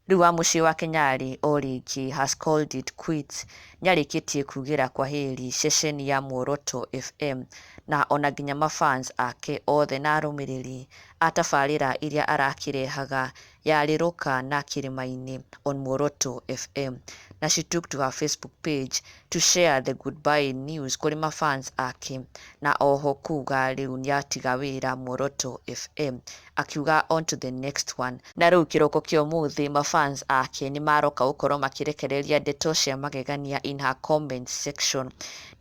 Rĩu Wamucii Wakinyari origi has called it quits. Nĩarĩkĩtie kugira kwaheri ceceni ya Muoroto FM na ona nginya mafans ake othe na arũmĩrĩri a tabarĩra iria arakirehaga ya Rĩrũka na Kĩrĩma-inĩ on Muoroto FM. Na she took to her Facebook page to share the goodbye news kũrĩ mafans ake na oho kuga rĩu nĩatiga wĩra Muoroto FM akiuga on to the next one. Na rĩu kĩroko kĩa ũmũthĩ mafans ake nĩmaroka gũkorwo makĩrekereria ndeto cia magegania in her comment section.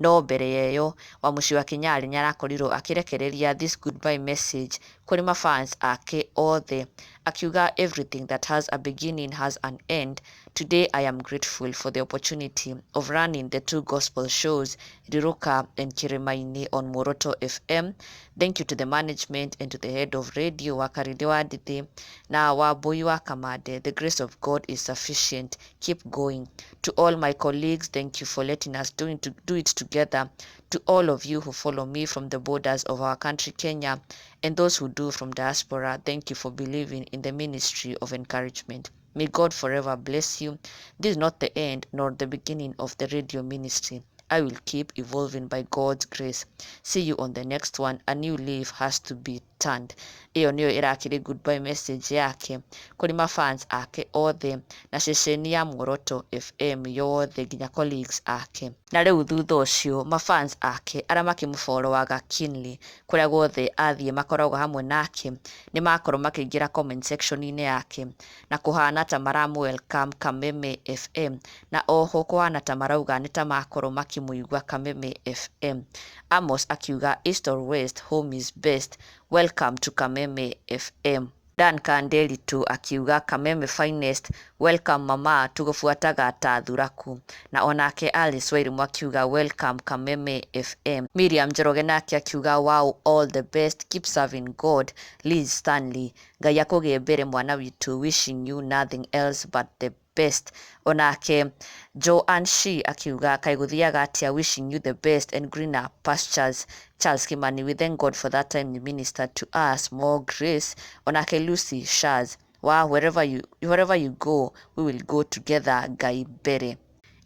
No mbere yeyo Wamucii Wakinyari nĩarakorirwo akirekereria this goodbye message kũrĩ mafans ake othe akiuga everything that has a beginning has an end. Today I am grateful for the opportunity of running the two gospel shows Rĩrũka and Kĩrĩma-inĩ on Muoroto FM. Thank you to the management and to the head of radio Wakarĩndĩ wa Ndĩthĩ na Wambui wa Kamande. The grace of God is sufficient. Keep going. To all my colleagues, thank you for letting us do it together. To all of you who follow me from the borders of our country Kenya and those who do from diaspora, thank you for believing in the ministry of encouragement. May God forever bless you. This is not the end nor the beginning of the radio ministry. I will keep evolving by God's grace. See you on the next one. A new leaf has to be turned. Iyo niyo irakiri goodbye message yake kuri mafans ake othe na ceceni ya Muoroto FM yothe nginya colleagues ake. Na rĩu thutha ũcio mafans ake arĩa makĩmũfollowaga keenly kũrĩa guothe athiĩ makoragwo hamwe nake nĩmakorwo makĩingĩra comment section-inĩ yake na kũhana ta maramũ welcome Kameme FM na oho kũhana ta marauga nĩ ta makorwo makĩmũigua Kameme FM. Amos akiuga east or west home is best. Welcome to Kameme FM. Dan Kandelitu akiuga Kameme finest. Welcome mama, tugufuataga ta thuraku. Na onake Alice Wairimu akiuga welcome Kameme FM. Miriam Njoroge nake akiuga wow, all the best, keep serving God. Liz Stanley, Ngai akũgĩe mbere mwana witu, wishing you nothing else but the best. Onake Joanne Shi akiuga kaiguthiaga atia, wishing you the best and greener pastures. Charles Kimani, we thank God for that time you ministered to us, more grace. Onake Lucy Shaz, wow, wherever you go, we will go together. Ngai mbere.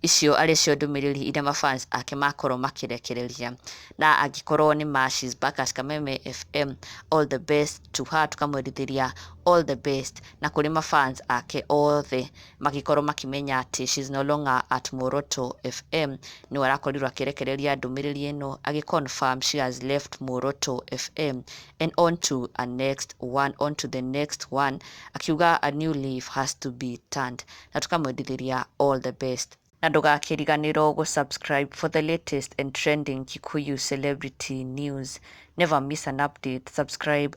Icio arĩcio ndũmĩrĩri iria mafans ake makorwo makirekereria na angĩkorwo nĩ ma she's back at Kameme FM, all the best to her, tukamwĩrithĩria all the best. Na kũrĩ mafans ake othe magĩkorwo makimenya atĩ she's no longer at Muoroto FM, nĩwe arakorirwo akĩrekereria ndũmĩrĩri ĩno agĩconfirm she has left Muoroto FM and on to the next one akiuga a new leaf has to be turned. Na tukamwĩrithĩria all the best. Na ndũgakĩriganĩrwo gũsubscribe for the latest and trending Kikuyu celebrity news. Never miss an update. Subscribe.